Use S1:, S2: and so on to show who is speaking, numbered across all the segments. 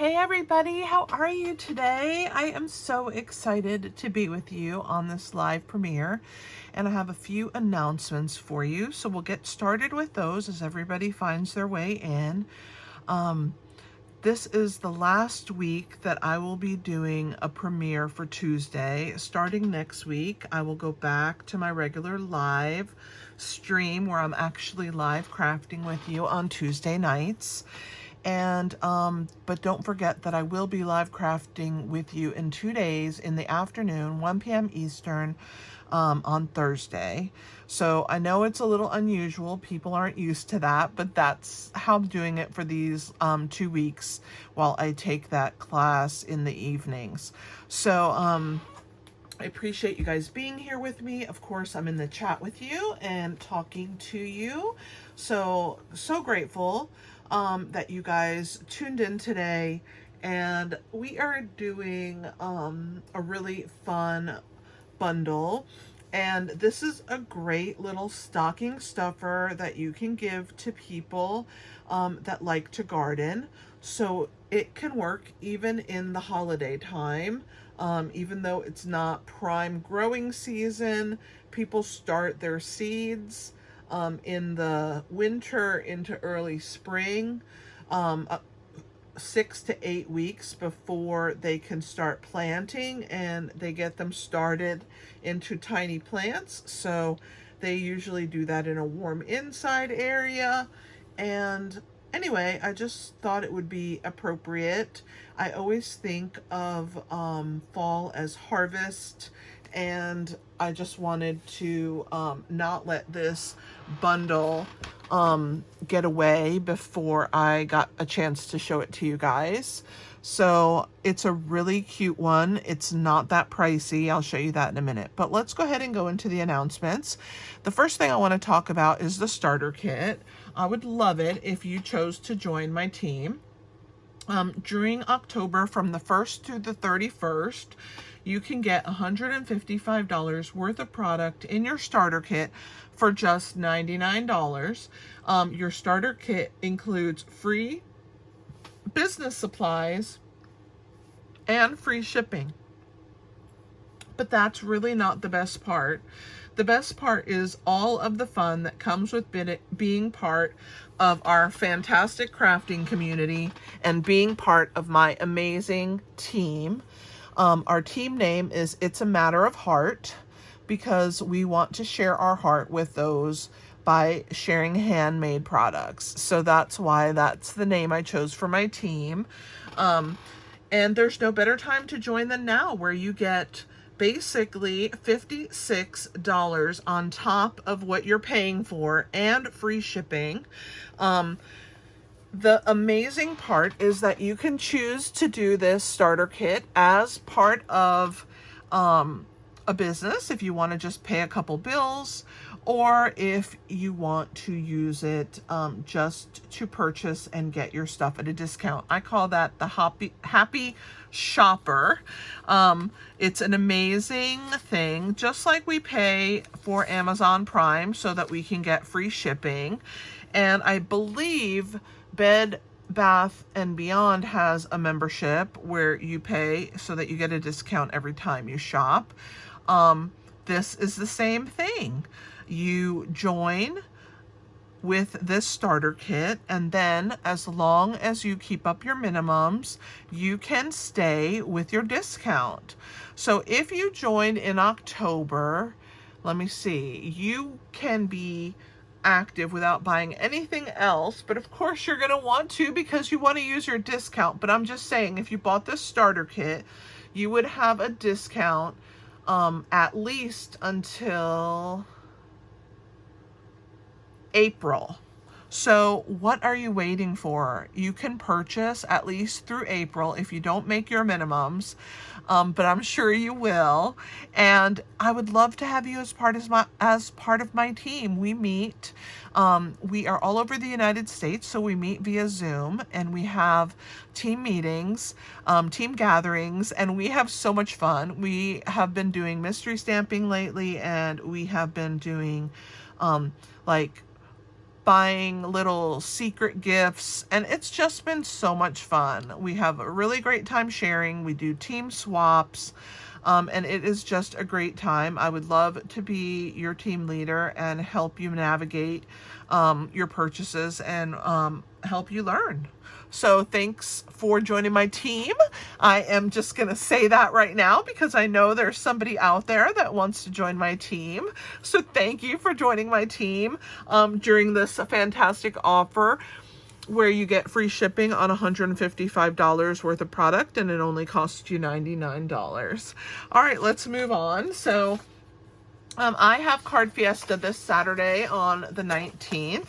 S1: Hey everybody, how are you today? I am so excited to be with you on this live premiere, and I have a few announcements for you. So we'll get started with those as everybody finds their way in. This is the last week that I will be doing a premiere for Tuesday. Starting next week, I will go back to my regular live stream where I'm actually live crafting with you on Tuesday nights. And but don't forget that I will be live crafting with you in 2 days in the afternoon, 1 p.m. Eastern, on Thursday. So I know it's a little unusual. People aren't used to that, but that's how I'm doing it for these 2 weeks while I take that class in the evenings. So I appreciate you guys being here with me. Of course, I'm in the chat with you and talking to you. So grateful that you guys tuned in today. And we are doing a really fun bundle. And this is a great little stocking stuffer that you can give to people that like to garden. So it can work even in the holiday time. Even though it's not prime growing season, people start their seeds in the winter into early spring, 6 to 8 weeks before they can start planting, and they get them started into tiny plants. So they usually do that in a warm inside area. And anyway, I just thought it would be appropriate. I always think of fall as harvest, and I just wanted to not let this bundle get away before I got a chance to show it to you guys. So it's a really cute one. It's not that pricey. I'll show you that in a minute. But let's go ahead and go into the announcements. The first thing I want to talk about is the starter kit. I would love it if you chose to join my team. During October, from the 1st to the 31st, you can get $155 worth of product in your starter kit for just $99. Your starter kit includes free business supplies and free shipping. But that's really not the best part. The best part is all of the fun that comes with being part of our fantastic crafting community and being part of my amazing team. Our team name is It's a Matter of Heart, because we want to share our heart with those by sharing handmade products. So that's why that's the name I chose for my team. And there's no better time to join than now, where you get basically $56 on top of what you're paying for and free shipping. The amazing part is that you can choose to do this starter kit as part of a business if you want to just pay a couple bills, or if you want to use it just to purchase and get your stuff at a discount. I call that the happy shopper. It's an amazing thing, just like we pay for Amazon Prime so that we can get free shipping. And I believe Bed Bath and Beyond has a membership where you pay so that you get a discount every time you shop. This is the same thing. You join with this starter kit, and then as long as you keep up your minimums, you can stay with your discount. So if you joined in October, let me see, you can be active without buying anything else, but of course you're going to want to because you want to use your discount. But I'm just saying, if you bought this starter kit, you would have a discount at least until April. So what are you waiting for? You can purchase at least through April if you don't make your minimums, but I'm sure you will. And I would love to have you as part of my team. We meet. We are all over the United States, so we meet via Zoom, and we have team meetings, team gatherings, and we have so much fun. We have been doing mystery stamping lately, and we have been doing like buying little secret gifts, and it's just been so much fun. We have a really great time sharing. We do team swaps, and it is just a great time. I would love to be your team leader and help you navigate your purchases and help you learn. So thanks for joining my team. I am just going to say that right now because I know there's somebody out there that wants to join my team. So thank you for joining my team during this fantastic offer where you get free shipping on $155 worth of product, and it only costs you $99. All right, let's move on. So I have Card Fiesta this Saturday on the 19th,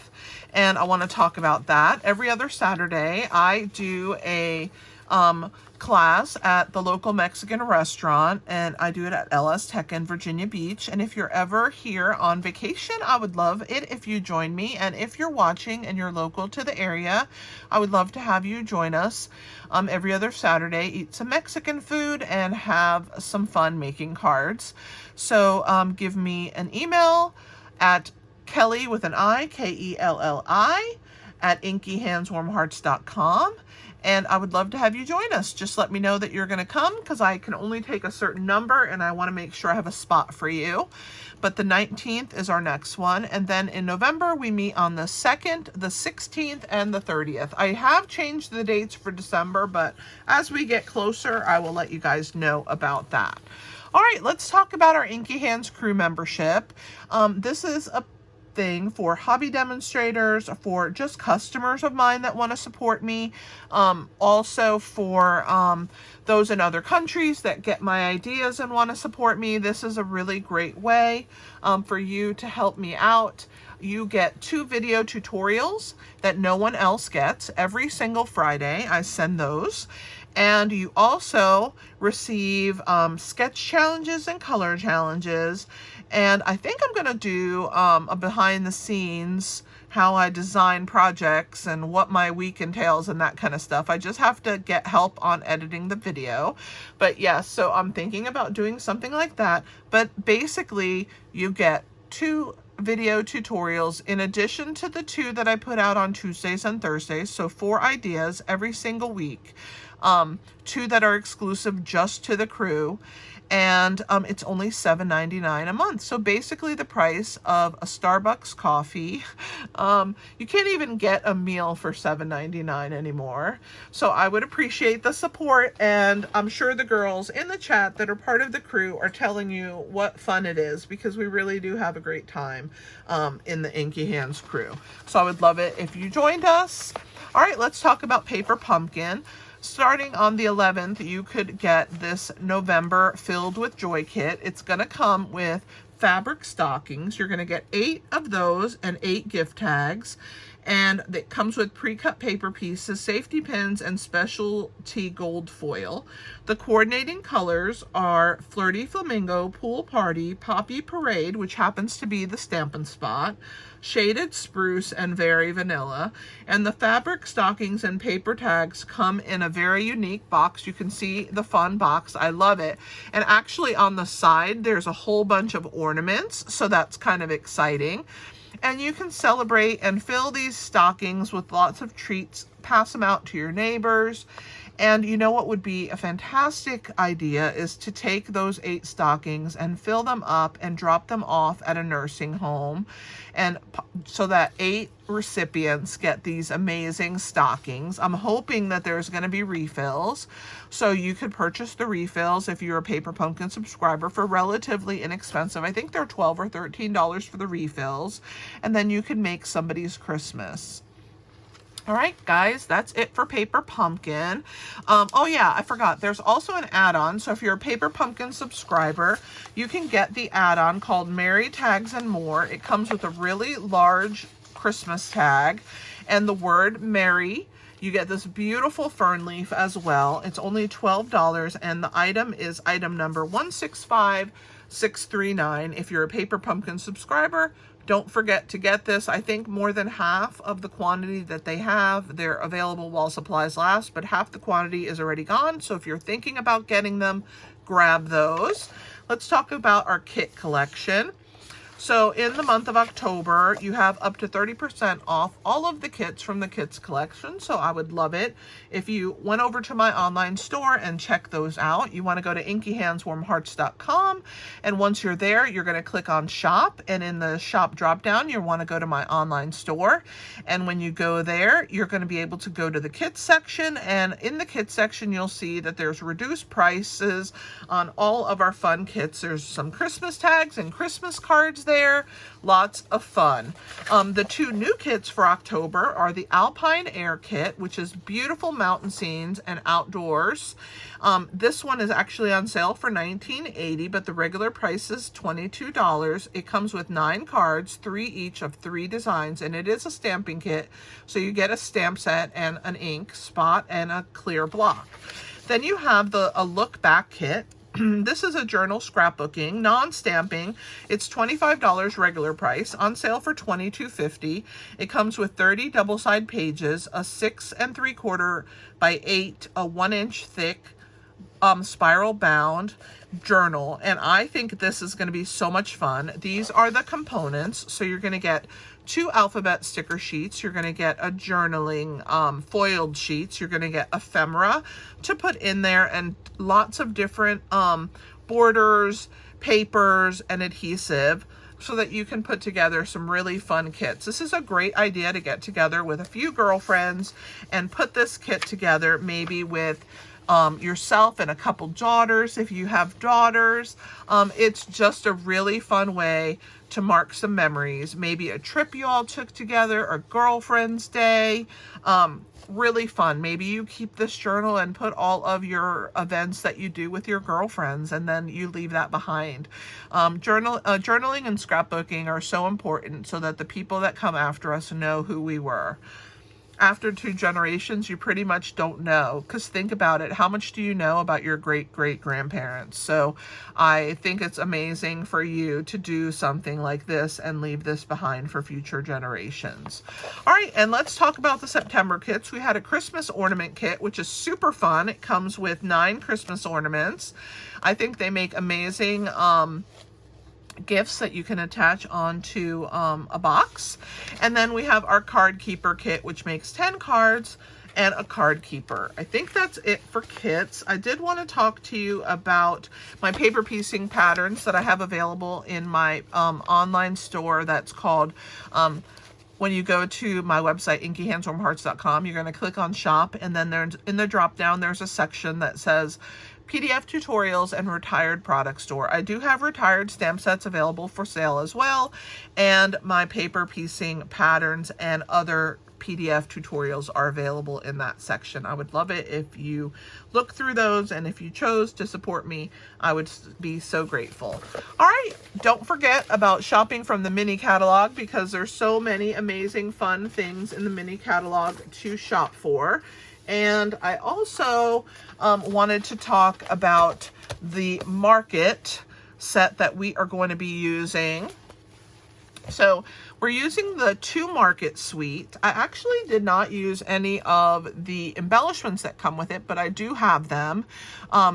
S1: and I want to talk about that. Every other Saturday, I do a class at the local Mexican restaurant, and I do it at LS Tech in Virginia Beach. And if you're ever here on vacation, I would love it if you join me. And if you're watching and you're local to the area, I would love to have you join us every other Saturday, eat some Mexican food, and have some fun making cards. So give me an email at Kelly with an I, Kelli, at inkyhandswarmhearts.com. And I would love to have you join us. Just let me know that you're going to come because I can only take a certain number and I want to make sure I have a spot for you. But the 19th is our next one. And then in November, we meet on the 2nd, the 16th, and the 30th. I have changed the dates for December, but as we get closer, I will let you guys know about that. All right, let's talk about our Inky Hands crew membership. This is a thing for hobby demonstrators, for just customers of mine that want to support me, also for those in other countries that get my ideas and want to support me. This is a really great way for you to help me out. You get 2 video tutorials that no one else gets every single Friday. I send those. And you also receive sketch challenges and color challenges. And I think I'm going to do a behind the scenes, how I design projects and what my week entails and that kind of stuff. I just have to get help on editing the video. But yes, so I'm thinking about doing something like that. But basically, you get 2 video tutorials in addition to the 2 that I put out on Tuesdays and Thursdays. So 4 ideas every single week. 2 that are exclusive just to the crew, and it's only $7.99 a month. So basically the price of a Starbucks coffee. You can't even get a meal for $7.99 anymore. So I would appreciate the support, and I'm sure the girls in the chat that are part of the crew are telling you what fun it is, because we really do have a great time in the Inky Hands crew. So I would love it if you joined us. All right, let's talk about Paper Pumpkin. Starting on the 11th, you could get this November Filled with Joy kit. It's going to come with fabric stockings. You're going to get 8 of those and 8 gift tags. And it comes with pre-cut paper pieces, safety pins, and specialty gold foil. The coordinating colors are Flirty Flamingo, Pool Party, Poppy Parade, which happens to be the Stampin' Spot, Shaded Spruce, and Very Vanilla. And the fabric stockings and paper tags come in a very unique box. You can see the fun box. I love it. And actually on the side, there's a whole bunch of ornaments, so that's kind of exciting. And you can celebrate and fill these stockings with lots of treats, pass them out to your neighbors. And you know what would be a fantastic idea is to take those 8 stockings and fill them up and drop them off at a nursing home, and so that 8 recipients get these amazing stockings. I'm hoping that there's going to be refills, so you could purchase the refills if you're a Paper Pumpkin subscriber for relatively inexpensive. I think they're $12 or $13 for the refills, and then you can make somebody's Christmas. All right, guys, that's it for Paper Pumpkin. Oh yeah, I forgot. There's also an add-on. So if you're a Paper Pumpkin subscriber, you can get the add-on called Merry Tags and More. It comes with a really large Christmas tag and the word Merry. You get this beautiful fern leaf as well. It's only $12, and the item is item number 165639. If you're a Paper Pumpkin subscriber, don't forget to get this. I think more than half of the quantity that they have, they're available while supplies last, but half the quantity is already gone. So if you're thinking about getting them, grab those. Let's talk about our kit collection. So in the month of October, you have up to 30% off all of the kits from the kits collection. So I would love it if you went over to my online store and check those out. You want to go to inkyhandswarmhearts.com, and once you're there, you're going to click on shop, and in the shop drop down, you want to go to my online store. And when you go there, you're going to be able to go to the kits section, and in the kits section, you'll see that there's reduced prices on all of our fun kits. There's some Christmas tags and Christmas cards there. Lots of fun. The two new kits for October are the Alpine Air Kit, which is beautiful mountain scenes and outdoors. This one is actually on sale for $19.80, but the regular price is $22. It comes with 9 cards, 3 each of 3 designs, and it is a stamping kit. So you get a stamp set and an ink spot and a clear block. Then you have a look back kit. This is a journal scrapbooking, non-stamping. It's $25 regular price, on sale for $22.50. It comes with 30 double-side pages, a 6 3/4 by 8, a 1-inch thick spiral bound journal, and I think this is going to be so much fun. These are the components. So you're going to get 2 alphabet sticker sheets, you're going to get a journaling foiled sheets, you're going to get ephemera to put in there, and lots of different borders, papers, and adhesive, so that you can put together some really fun kits. This is a great idea to get together with a few girlfriends and put this kit together, maybe with yourself and a couple daughters if you have daughters. It's just a really fun way to mark some memories. Maybe a trip you all took together, or girlfriend's day. Really fun. Maybe you keep this journal and put all of your events that you do with your girlfriends, and then you leave that behind. Journaling and scrapbooking are so important so that the people that come after us know who we were. After 2 generations, you pretty much don't know, because think about it. How much do you know about your great-great-grandparents? So I think it's amazing for you to do something like this and leave this behind for future generations. All right, and let's talk about the September kits. We had a Christmas ornament kit, which is super fun. It comes with 9 Christmas ornaments. I think they make amazing gifts that you can attach onto a box. And then we have our card keeper kit, which makes 10 cards and a card keeper. I think that's it for kits. I did want to talk to you about my paper piecing patterns that I have available in my online store. That's called when you go to my website, inkyhandswarmhearts.com, you're going to click on shop, and then there's, in the drop down, there's a section that says PDF tutorials and retired product store. I do have retired stamp sets available for sale as well, and my paper piecing patterns and other PDF tutorials are available in that section. I would love it if you look through those, and if you chose to support me, I would be so grateful. All right, don't forget about shopping from the mini catalog, because there's so many amazing fun things in the mini catalog to shop for. And I also wanted to talk about the market set that we are going to be using. So we're using the 2 market suite. I actually did not use any of the embellishments that come with it, but I do have them.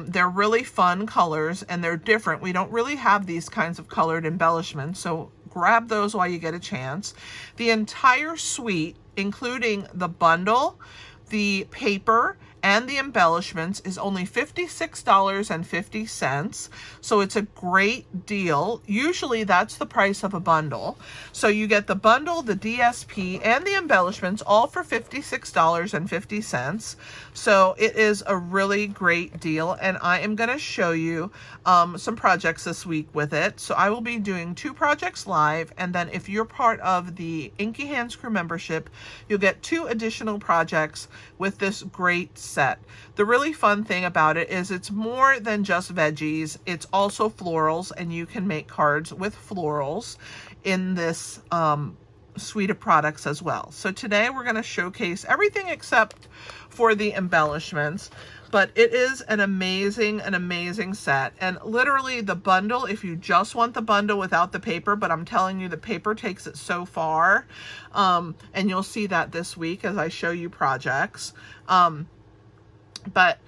S1: They're really fun colors, and they're different. We don't really have these kinds of colored embellishments, so grab those while you get a chance. The entire suite, including the bundle, the paper, and the embellishments, is only $56.50. So it's a great deal. Usually that's the price of a bundle. So you get the bundle, the DSP, and the embellishments all for $56.50. So it is a really great deal, and I am going to show you some projects this week with it. So I will be doing 2 projects live, and then if you're part of the Inky Hands Crew membership, you'll get 2 additional projects with this great set. The really fun thing about it is it's more than just veggies. It's also florals, and you can make cards with florals in this suite of products as well. So today we're going to showcase everything except for the embellishments, but it is an amazing set. And literally the bundle, if you just want the bundle without the paper, but I'm telling you, the paper takes it so far, and you'll see that this week as I show you projects. But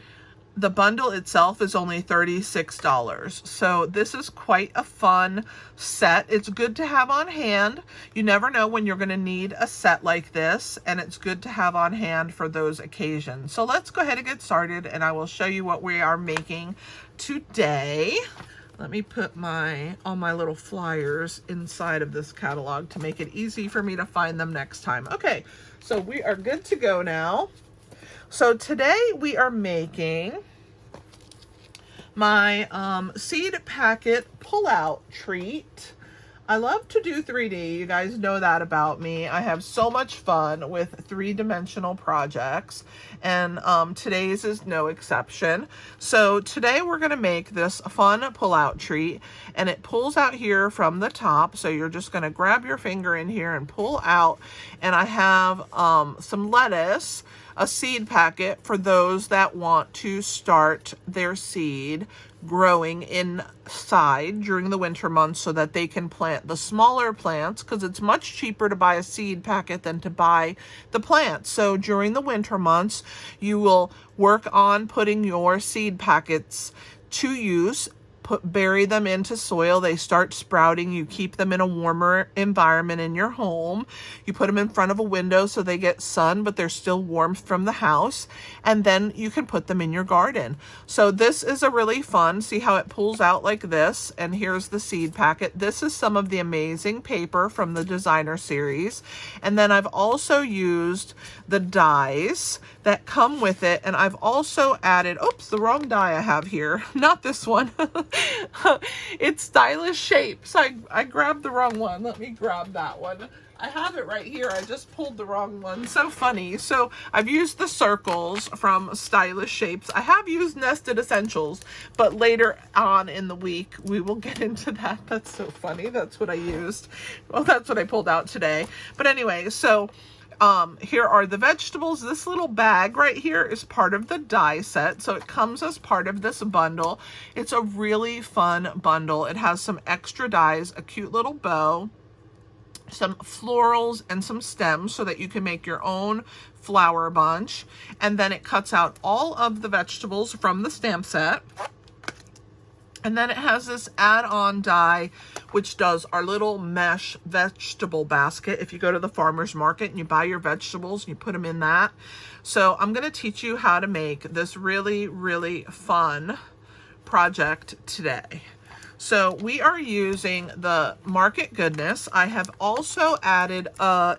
S1: the bundle itself is only $36. So this is quite a fun set. It's good to have on hand. You never know when you're going to need a set like this, and it's good to have on hand for those occasions. So let's go ahead and get started, and I will show you what we are making today. Let me put all my little flyers inside of this catalog to make it easy for me to find them next time. Okay, so we are good to go now. So today we are making my seed packet pull-out treat. I love to do 3D. You guys know that about me. I have so much fun with three-dimensional projects, and today's is no exception. So today we're going to make this fun pull-out treat, and it pulls out here from the top. So you're just going to grab your finger in here and pull out, and I have some lettuce, a seed packet for those that want to start their seed growing inside during the winter months so that they can plant the smaller plants, because it's much cheaper to buy a seed packet than to buy the plants. So during the winter months, you will work on putting your seed packets to use. Bury them into soil. They start sprouting. You keep them in a warmer environment in your home. You put them in front of a window so they get sun, but they're still warmth from the house. And then you can put them in your garden. So this is a really fun, see how it pulls out like this. And here's the seed packet. This is some of the amazing paper from the designer series. And then I've also used the dies that come with it. And I've also added, oops, the wrong die I have here. Not this one. It's Stylish Shapes. I grabbed the wrong one. Let me grab that one. I have it right here. I just pulled the wrong one. So funny. So I've used the circles from Stylish Shapes. I have used Nested Essentials, but later on in the week we will get into that. That's so funny. That's what I used. Well, that's what I pulled out today. But anyway, so here are the vegetables. This little bag right here is part of the die set, so it comes as part of this bundle. It's a really fun bundle. It has some extra dies, a cute little bow, some florals, and some stems so that you can make your own flower bunch. And then it cuts out all of the vegetables from the stamp set. And then it has this add-on die, which does our little mesh vegetable basket. If you go to the farmer's market and you buy your vegetables, you put them in that. So I'm going to teach you how to make this really, really fun project today. So we are using the Market Goodness. I have also added a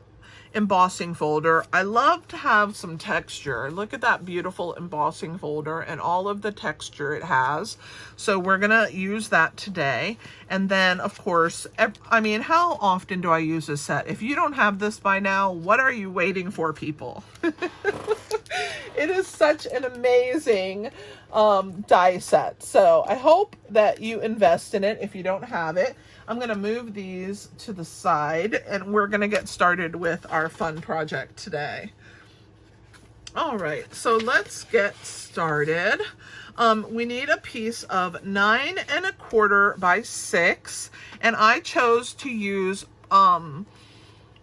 S1: embossing folder. I love to have some texture. Look at that beautiful embossing folder and all of the texture it has. So we're gonna use that today. And then of course, I mean, how often do I use this set? If you don't have this by now, what are you waiting for, people? It is such an amazing die set. So I hope that you invest in it if you don't have it. I'm going to move these to the side, and we're going to get started with our fun project today. All right, so let's get started. We need a piece of 9 1/4 by 6, and I chose to use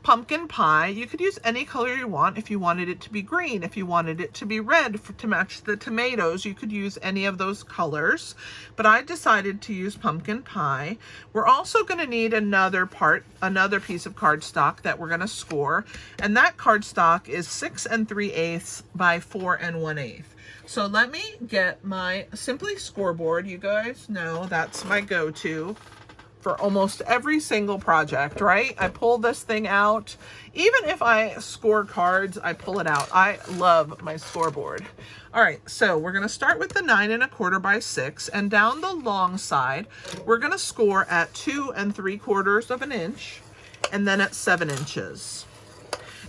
S1: pumpkin pie. You could use any color you want. If you wanted it to be green, if you wanted it to be red to match the tomatoes, you could use any of those colors. But I decided to use pumpkin pie. We're also going to need another piece of cardstock that we're going to score. And that cardstock is 6 3/8 by 4 1/8. So let me get my Simply scoreboard. You guys know that's my go-to for almost every single project, right? I pull this thing out. Even if I score cards, I pull it out. I love my scoreboard. All right, so we're gonna start with the 9 1/4 by 6, and down the long side, we're gonna score at 2 3/4 inches, and then at 7 inches.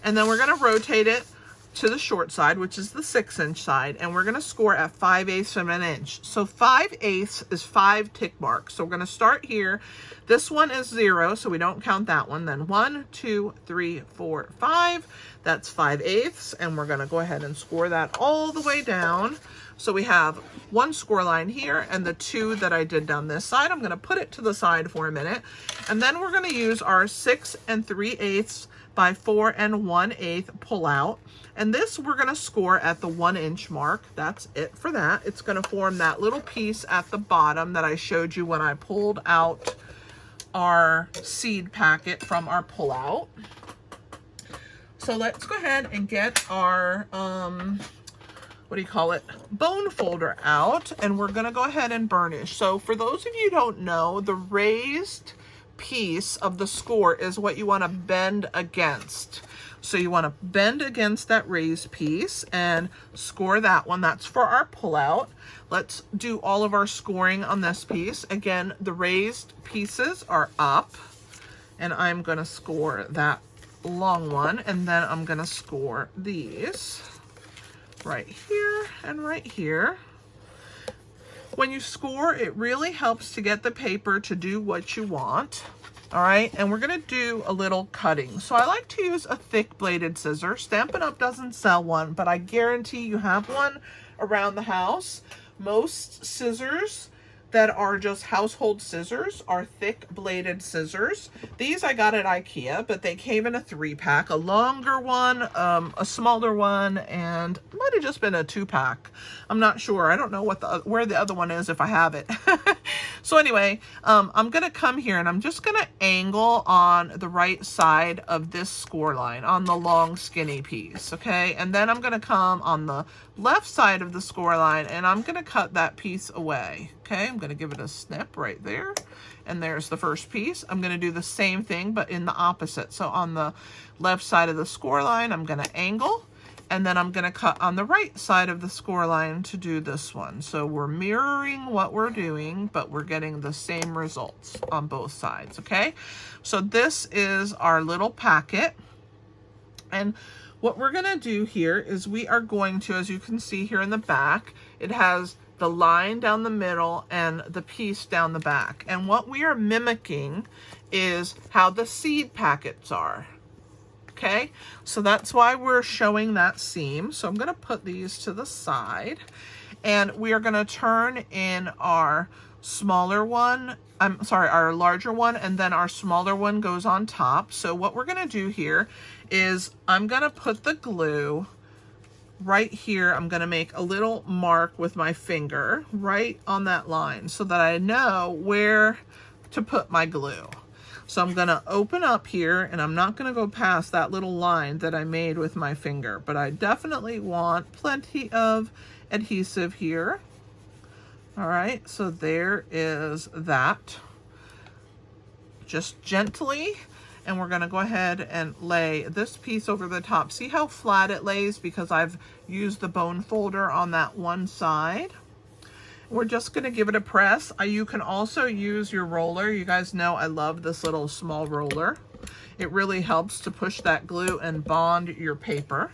S1: And then we're gonna rotate it to the short side, which is the 6-inch side, and we're going to score at 5/8 of an inch. So 5/8 is 5 tick marks. So we're going to start here. This one is 0, so we don't count that one. Then 1, 2, 3, 4, 5. That's 5/8, and we're going to go ahead and score that all the way down. So we have one score line here and the 2 that I did down this side. I'm going to put it to the side for a minute, and then we're going to use our 6 3/8 by 4 1/8 pull out. And this we're gonna score at the 1 inch mark. That's it for that. It's gonna form that little piece at the bottom that I showed you when I pulled out our seed packet from our pull out. So let's go ahead and get our, what do you call it, bone folder out, and we're gonna go ahead and burnish. So for those of you who don't know, the raised piece of the score is what you wanna bend against. So you wanna bend against that raised piece and score that one. That's for our pullout. Let's do all of our scoring on this piece. Again, the raised pieces are up, and I'm gonna score that long one, and then I'm gonna score these right here and right here. When you score, it really helps to get the paper to do what you want. All right, and we're gonna do a little cutting. So I like to use a thick bladed scissor. Stampin' Up doesn't sell one, but I guarantee you have one around the house. Most scissors that are just household scissors are thick bladed scissors. These I got at IKEA, but they came in a 3-pack, a longer one, a smaller one, and it might have just been a 2-pack. I'm not sure. I don't know what where the other one is if I have it. So anyway, I'm gonna come here and I'm just gonna angle on the right side of this score line on the long skinny piece, okay? And then I'm gonna come on the left side of the score line and I'm gonna cut that piece away. Okay, I'm gonna give it a snip right there. And there's the first piece. I'm gonna do the same thing, but in the opposite. So on the left side of the score line, I'm gonna angle, and then I'm gonna cut on the right side of the score line to do this one. So we're mirroring what we're doing, but we're getting the same results on both sides, okay? So this is our little packet. And what we're gonna do here is we are going to, as you can see here in the back, it has the line down the middle and the piece down the back. And what we are mimicking is how the seed packets are. Okay, so that's why we're showing that seam. So I'm gonna put these to the side, and we are gonna turn in our smaller one, our larger one, and then our smaller one goes on top. So what we're gonna do here is I'm gonna put the glue right here. I'm gonna make a little mark with my finger right on that line so that I know where to put my glue. So I'm gonna open up here, and I'm not gonna go past that little line that I made with my finger, but I definitely want plenty of adhesive here. All right, so there is that. Just gently, and we're gonna go ahead and lay this piece over the top. See how flat it lays because I've used the bone folder on that one side. We're just gonna give it a press. You can also use your roller. You guys know I love this little small roller. It really helps to push that glue and bond your paper.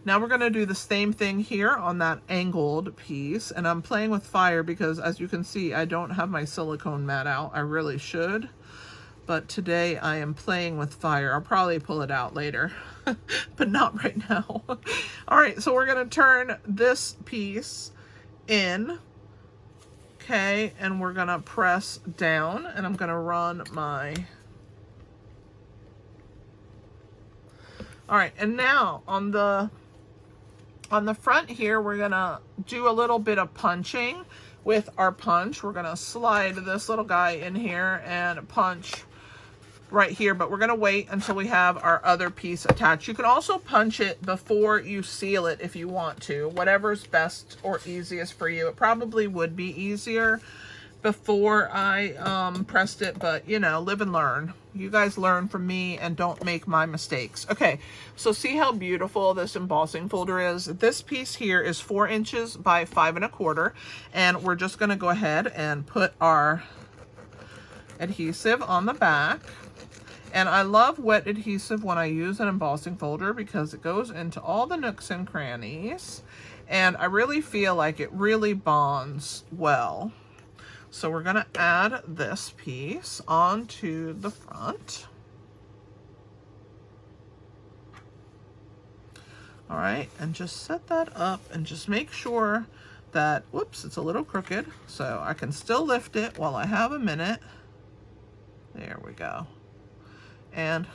S1: Now we're gonna do the same thing here on that angled piece, and I'm playing with fire because, as you can see, I don't have my silicone mat out. I really should, but today I am playing with fire. I'll probably pull it out later, but not right now. All right, so we're gonna turn this piece in, okay, and we're gonna press down, and I'm gonna run my... All right, and now on the front here, we're gonna do a little bit of punching with our punch. We're gonna slide this little guy in here and punch right here, but we're gonna wait until we have our other piece attached. You can also punch it before you seal it if you want to, whatever's best or easiest for you. It probably would be easier before I pressed it, but you know, live and learn. You guys learn from me and don't make my mistakes. Okay, so see how beautiful this embossing folder is? This piece here is 4 inches by 5 1/4, and we're just gonna go ahead and put our adhesive on the back. And I love wet adhesive when I use an embossing folder because it goes into all the nooks and crannies, and I really feel like it really bonds well. So we're gonna add this piece onto the front. All right, and just set that up and just make sure that, whoops, it's a little crooked, so I can still lift it while I have a minute. There we go. And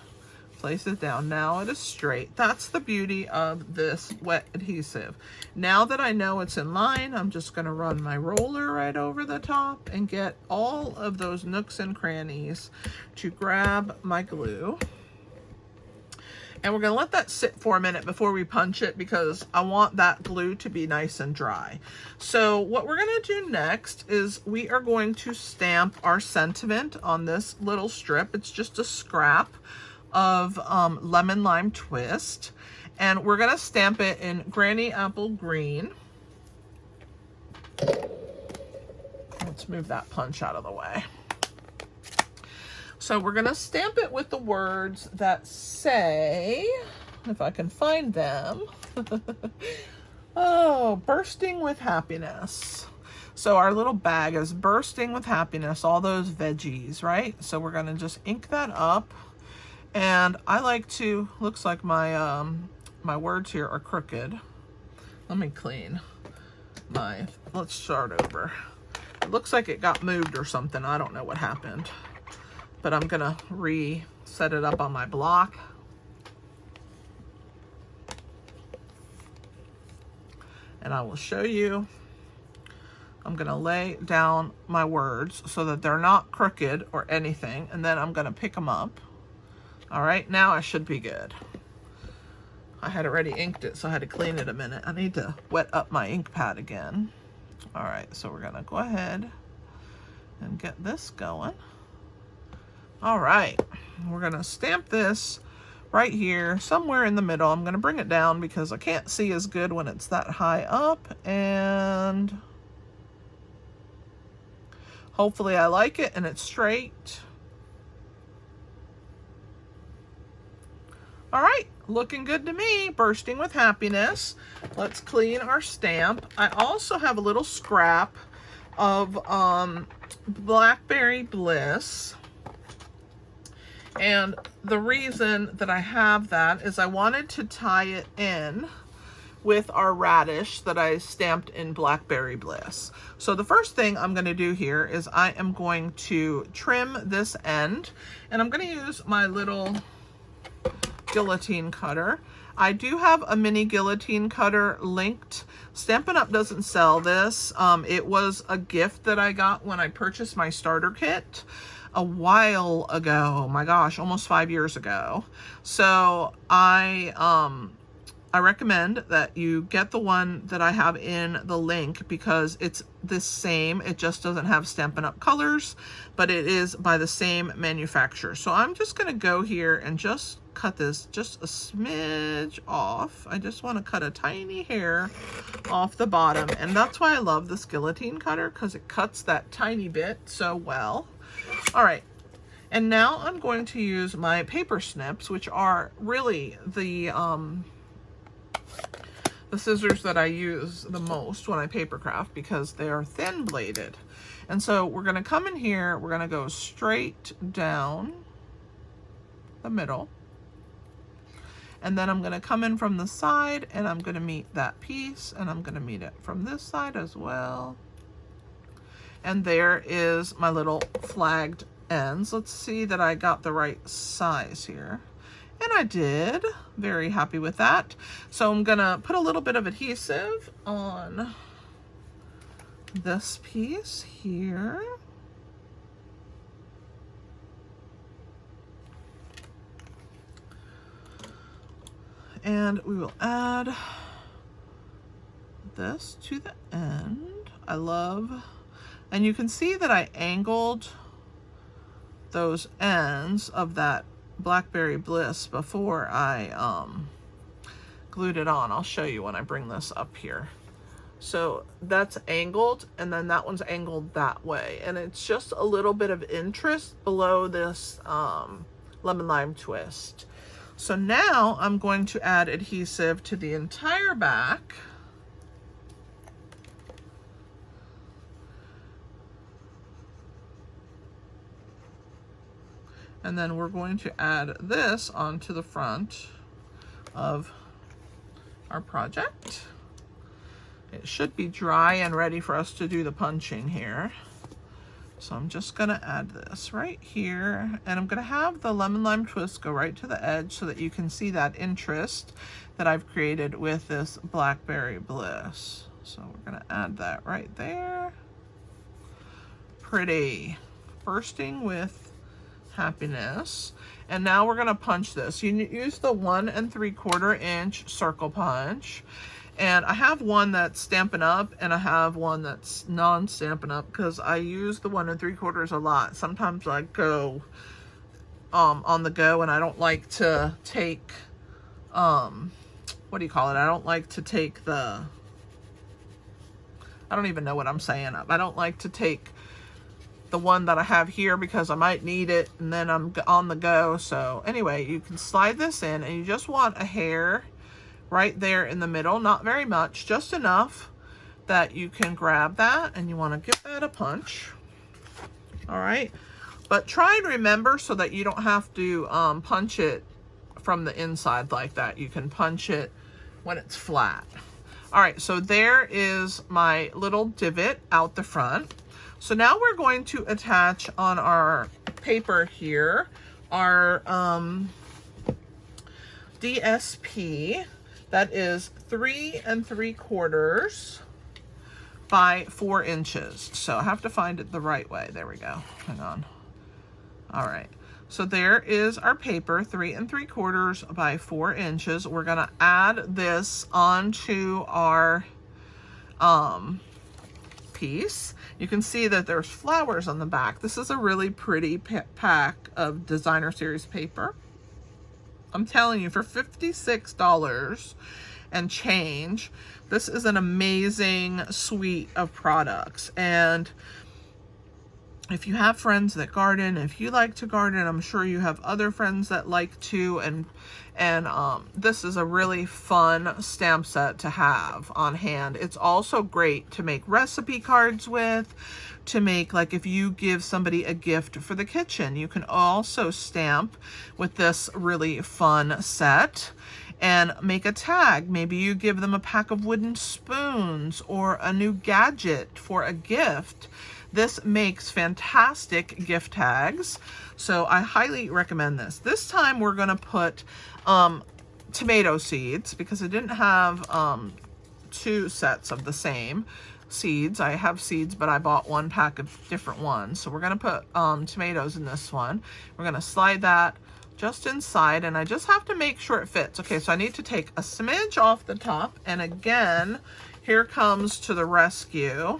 S1: place it down. Now it is straight. That's the beauty of this wet adhesive. Now that I know it's in line, I'm just going to run my roller right over the top and get all of those nooks and crannies to grab my glue. And we're gonna let that sit for a minute before we punch it, because I want that glue to be nice and dry. So what we're gonna do next is we are going to stamp our sentiment on this little strip. It's just a scrap of lemon lime twist. And we're gonna stamp it in Granny Apple Green. Let's move that punch out of the way. So we're going to stamp it with the words that say, if I can find them, oh, bursting with happiness. So our little bag is bursting with happiness, all those veggies, right? So we're going to just ink that up. And I like to, looks like my, my words here are crooked. Let me clean my, let's start over. It looks like it got moved or something. I don't know what happened. But I'm gonna reset it up on my block. And I will show you. I'm gonna lay down my words so that they're not crooked or anything, and then I'm gonna pick them up. All right, now I should be good. I had already inked it, so I had to clean it a minute. I need to wet up my ink pad again. All right, so we're gonna go ahead and get this going. All right, we're gonna stamp this right here, somewhere in the middle. I'm gonna bring it down because I can't see as good when it's that high up, and hopefully I like it and it's straight. All right, looking good to me, bursting with happiness. Let's clean our stamp. I also have a little scrap of Blackberry Bliss. And the reason that I have that is I wanted to tie it in with our radish that I stamped in Blackberry Bliss. So the first thing I'm going to do here is I am going to trim this end, and I'm going to use my little guillotine cutter. I do have a mini guillotine cutter linked. Stampin' Up! Doesn't sell this. It was a gift that I got when I purchased my starter kit a while ago. My gosh, almost 5 years ago. So I recommend that you get the one that I have in the link, because it's the same. It just doesn't have Stampin' Up! Colors, but it is by the same manufacturer. So I'm just going to go here and just cut this just a smidge off. I just want to cut a tiny hair off the bottom, and that's why I love this guillotine cutter, because it cuts that tiny bit so well. All right, and now I'm going to use my paper snips, which are really the scissors that I use the most when I paper craft, because they are thin bladed. And so we're going to come in here, we're going to go straight down the middle, and then I'm going to come in from the side, and I'm going to meet that piece, and I'm going to meet it from this side as well. And there is my little flagged ends. Let's see that I got the right size here. And I did. Very happy with that. So I'm gonna put a little bit of adhesive on this piece here. And we will add this to the end. I love, and you can see that I angled those ends of that Blackberry Bliss before I glued it on. I'll show you when I bring this up here. So that's angled, and then that one's angled that way, and it's just a little bit of interest below this lemon lime twist. So now I'm going to add adhesive to the entire back. And then we're going to add this onto the front of our project. It should be dry and ready for us to do the punching here. So I'm just gonna add this right here, and I'm gonna have the lemon lime twist go right to the edge so that you can see that interest that I've created with this Blackberry Bliss. So we're gonna add that right there. Pretty. Bursting with happiness. And now we're gonna punch this. You use the 1 3/4 inch circle punch. And I have one that's Stampin' Up and I have one that's non-Stampin' Up because I use the 1 3/4 a lot. Sometimes I go on the go and I don't like to take, what do you call it? I don't like to take the, I don't even know what I'm saying. I don't like to take the one that I have here because I might need it and then I'm on the go. So anyway, you can slide this in and you just want a hair right there in the middle, not very much, just enough that you can grab that, and you want to give that a punch. All right, but try and remember so that you don't have to punch it from the inside like that. You can punch it when it's flat. All right, so there is my little divot out the front. So now we're going to attach on our paper here our DSP. That is 3 3/4 by 4 inches. So I have to find it the right way. There we go. Hang on. All right. So there is our paper, 3 3/4 by 4 inches. We're going to add this onto our piece. You can see that there's flowers on the back. This is a really pretty pack of designer series paper. I'm telling you, for $56 and change, this is an amazing suite of products. And if you have friends that garden, if you like to garden, I'm sure you have other friends that like to, and this is a really fun stamp set to have on hand. It's also great to make recipe cards with, to make, like, if you give somebody a gift for the kitchen, you can also stamp with this really fun set and make a tag. Maybe you give them a pack of wooden spoons or a new gadget for a gift. This makes fantastic gift tags, so I highly recommend this. This time we're going to put tomato seeds because I didn't have 2 sets of the same seeds. I have seeds, but I bought 1 pack of different ones. So we're going to put tomatoes in this one. We're going to slide that just inside, and I just have to make sure it fits. Okay, so I need to take a smidge off the top, and again, here comes to the rescue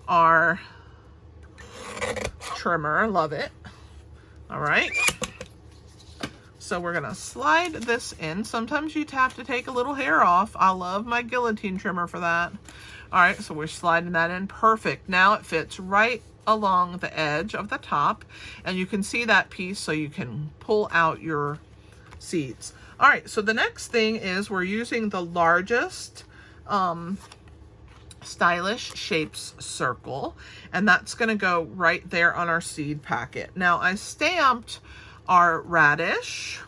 S1: our trimmer. Love it. All right, so we're gonna slide this in. Sometimes you have to take a little hair off. I love my guillotine trimmer for that. All right, so we're sliding that in. Perfect. Now it fits right along the edge of the top, and you can see that piece so you can pull out your seeds. All right, so the next thing is we're using the largest Stylish Shapes circle, and that's going to go right there on our seed packet. Now I stamped our radish,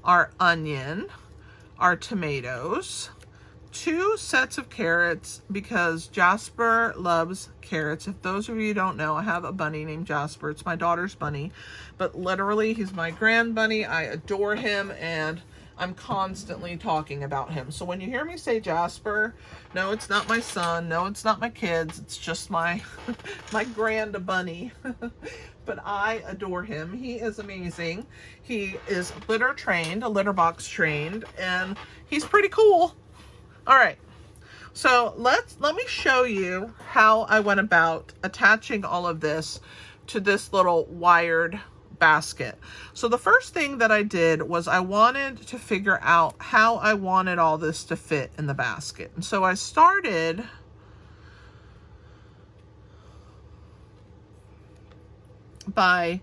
S1: our onion, our tomatoes, 2 sets of carrots because Jasper loves carrots. If those of you don't know, I have a bunny named Jasper. It's my daughter's bunny, but literally he's my grand bunny. I adore him, and I'm constantly talking about him. So when you hear me say Jasper, no, it's not my son. No, it's not my kids. It's just my my grand bunny. But I adore him. He is amazing. He is litter trained, a litter box trained, and he's pretty cool. All right. So let me show you how I went about attaching all of this to this little wired basket. So the first thing that I did was I wanted to figure out how I wanted all this to fit in the basket. And so I started by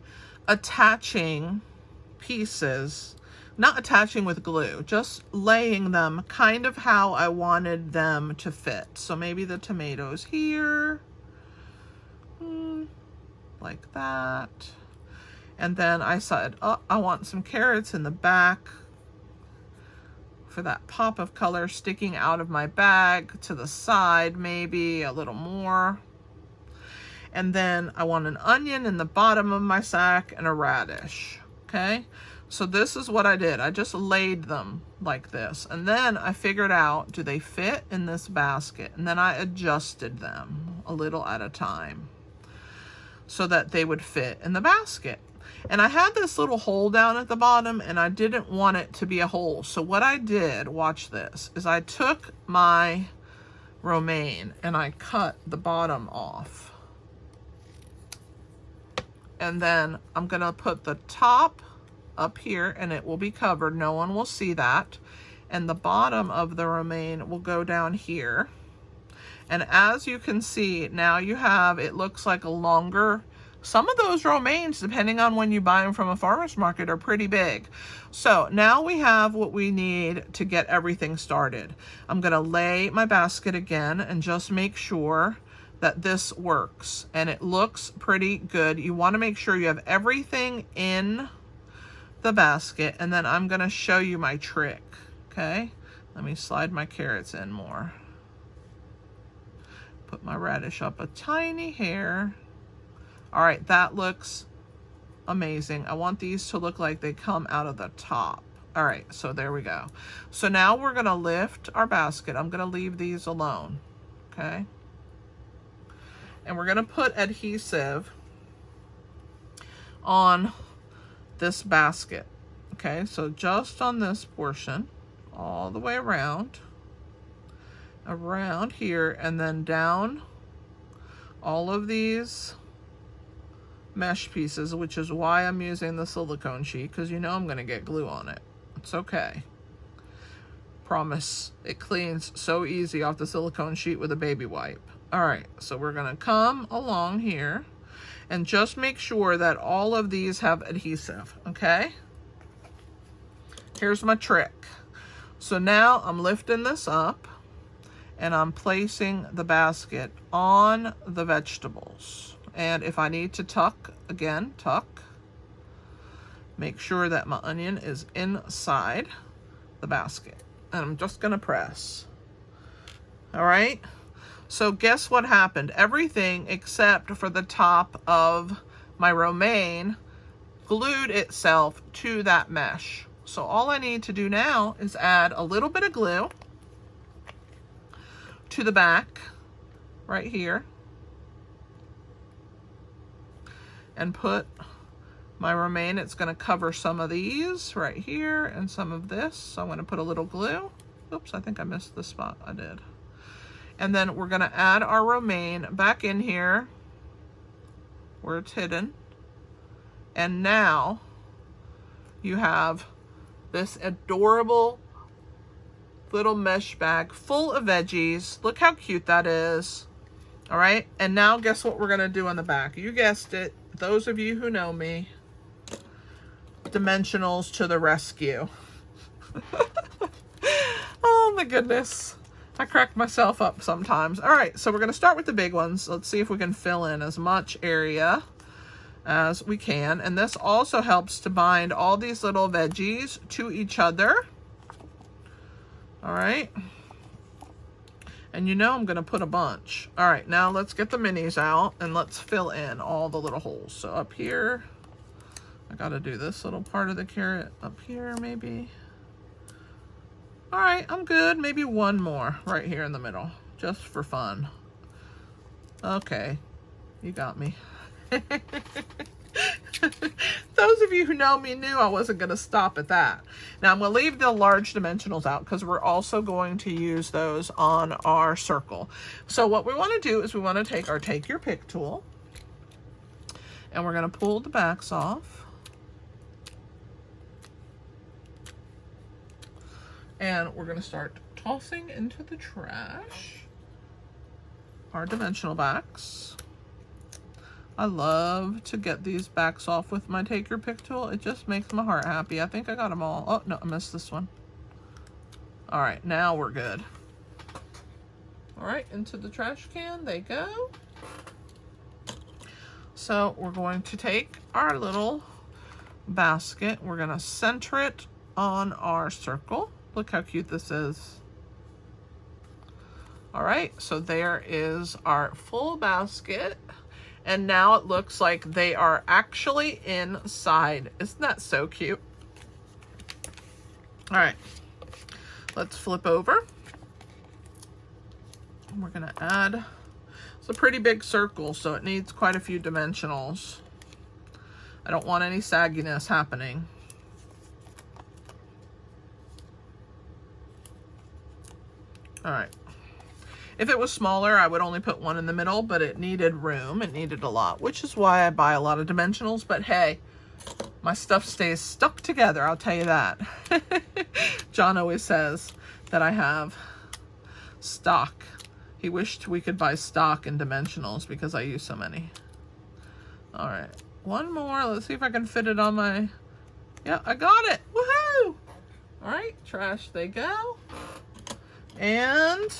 S1: attaching pieces, not attaching with glue, just laying them kind of how I wanted them to fit. So maybe the tomatoes here, like that. And then I said, oh, I want some carrots in the back for that pop of color sticking out of my bag to the side, maybe a little more. And then I want an onion in the bottom of my sack and a radish, okay? So this is what I did. I just laid them like this. And then I figured out, do they fit in this basket? And then I adjusted them a little at a time so that they would fit in the basket. And I had this little hole down at the bottom and I didn't want it to be a hole. So what I did, watch this, is I took my romaine and I cut the bottom off. And then I'm gonna put the top up here and it will be covered. No one will see that. And the bottom of the romaine will go down here. And as you can see, now you have, it looks like a longer, some of those romaines, depending on when you buy them from a farmer's market, are pretty big. So now we have what we need to get everything started. I'm gonna lay my basket again and just make sure that this works and it looks pretty good. You want to make sure you have everything in the basket, and then I'm going to show you my trick. Okay, let me slide my carrots in more, put my radish up a tiny hair. All right, that looks amazing. I want these to look like they come out of the top. All right, so there we go. So now we're going to lift our basket. I'm going to leave these alone. Okay, and we're going to put adhesive on this basket. Okay, so just on this portion, all the way around here, and then down all of these mesh pieces, which is why I'm using the silicone sheet, because you know I'm going to get glue on it. It's okay. Promise, it cleans so easy off the silicone sheet with a baby wipe. All right, so we're gonna come along here and just make sure that all of these have adhesive, okay? Here's my trick. So now I'm lifting this up and I'm placing the basket on the vegetables. And if I need to tuck, again, tuck. Make sure that my onion is inside the basket. And I'm just gonna press. All right? So guess what happened? Everything except for the top of my romaine glued itself to that mesh. So all I need to do now is add a little bit of glue to the back right here and put my romaine. It's going to cover some of these right here and some of this. So I'm going to put a little glue. Oops, I think I missed the spot. I did. And then we're going to add our romaine back in here where it's hidden. And now you have this adorable little mesh bag full of veggies. Look how cute that is. All right. And now guess what we're going to do on the back? You guessed it. Those of you who know me, dimensionals to the rescue. Oh my goodness. I crack myself up sometimes. All right, so we're going to start with the big ones. Let's see if we can fill in as much area as we can. And this also helps to bind all these little veggies to each other. All right. And you know I'm going to put a bunch. All right, now let's get the minis out and let's fill in all the little holes. So up here, I got to do this little part of the carrot up here maybe. All right, I'm good. Maybe one more right here in the middle, just for fun. Okay, you got me. Those of you who know me knew I wasn't going to stop at that. Now I'm going to leave the large dimensionals out because we're also going to use those on our circle. So what we want to do is we want to take our Take Your Pick tool and we're going to pull the backs off. And we're going to start tossing into the trash our dimensional backs. I love to get these backs off with my Take Your Pick tool. It just makes my heart happy. I think I got them all. Oh, no, I missed this one. All right, now we're good. All right, into the trash can they go. So we're going to take our little basket. We're going to center it on our circle. Look how cute this is. All right, so there is our full basket. And now it looks like they are actually inside. Isn't that so cute? All right, let's flip over. We're gonna add, it's a pretty big circle, so it needs quite a few dimensionals. I don't want any sagginess happening. All right. If it was smaller, I would only put one in the middle, but it needed room. It needed a lot, which is why I buy a lot of dimensionals. But hey, my stuff stays stuck together, I'll tell you that. John always says that I have stock. He wished we could buy stock in dimensionals because I use so many. All right, one more. Let's see if I can fit it on my, yeah, I got it. Woohoo! All right, trash they go. And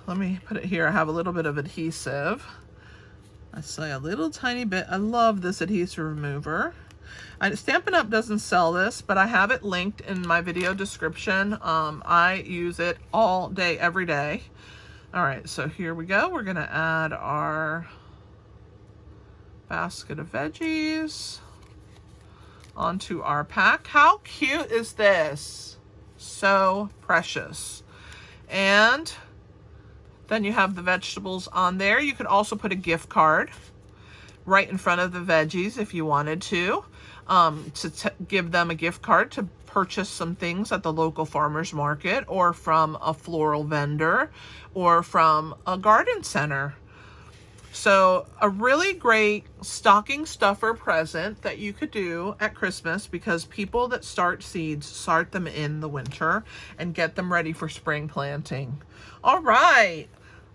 S1: let me put it here. I have a little bit of adhesive. I say a little tiny bit. I love this adhesive remover. Stampin' Up doesn't sell this, but I have it linked in my video description. I use it all day, every day. All right, so here we go. We're gonna add our basket of veggies onto our pack. How cute is this? So precious. And then you have the vegetables on there. You could also put a gift card right in front of the veggies if you wanted to give them a gift card to purchase some things at the local farmer's market, or from a floral vendor, or from a garden center. So a really great stocking stuffer present that you could do at Christmas, because people that start seeds start them in the winter and get them ready for spring planting. All right.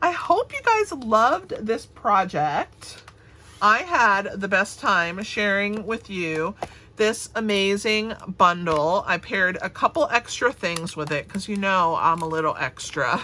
S1: I hope you guys loved this project. I had the best time sharing with you this amazing bundle. I paired a couple extra things with it because you know I'm a little extra.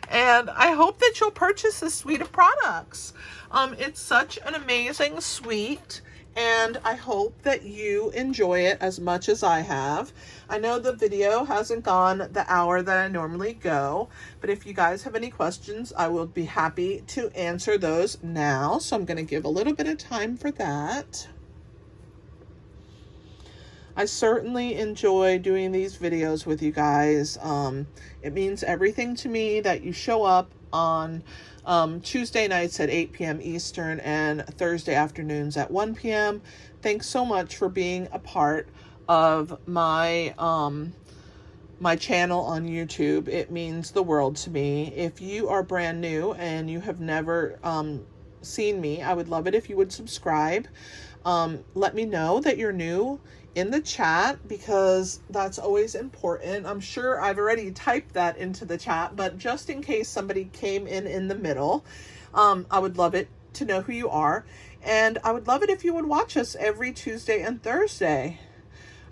S1: And I hope that you'll purchase this suite of products. It's such an amazing suite, and I hope that you enjoy it as much as I have. I know the video hasn't gone the hour that I normally go, but if you guys have any questions, I will be happy to answer those now. So I'm going to give a little bit of time for that. I certainly enjoy doing these videos with you guys. It means everything to me that you show up on Tuesday nights at 8 p.m. Eastern and Thursday afternoons at 1 p.m. Thanks so much for being a part of my my channel on YouTube. It means the world to me. If you are brand new and you have never seen me, I would love it if you would subscribe. Let me know that you're new in the chat, because that's always important. I'm sure I've already typed that into the chat, but just in case somebody came in the middle, I would love it to know who you are. And I would love it if you would watch us every Tuesday and Thursday.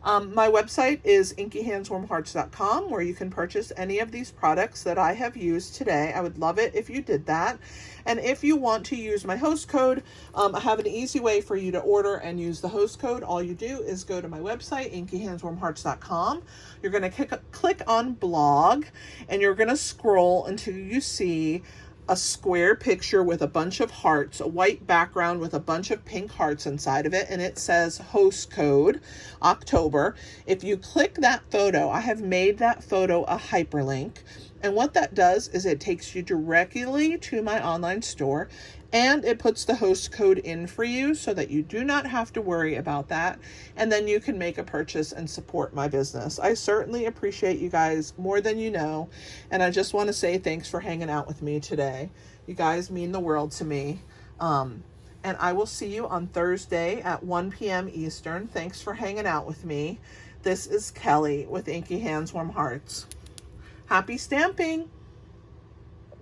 S1: My website is inkyhandswarmhearts.com, where you can purchase any of these products that I have used today. I would love it if you did that. And if you want to use my host code, I have an easy way for you to order and use the host code. All you do is go to my website, inkyhandswarmhearts.com. You're going to click on blog, and you're going to scroll until you see a square picture with a bunch of hearts, a white background with a bunch of pink hearts inside of it, and it says host code October. If you click that photo, I have made that photo a hyperlink, and what that does is it takes you directly to my online store, and it puts the host code in for you so that you do not have to worry about that. And then you can make a purchase and support my business. I certainly appreciate you guys more than you know. And I just want to say thanks for hanging out with me today. You guys mean the world to me. And I will see you on Thursday at 1 p.m. Eastern. Thanks for hanging out with me. This is Kelly with Inky Hands Warm Hearts. Happy stamping!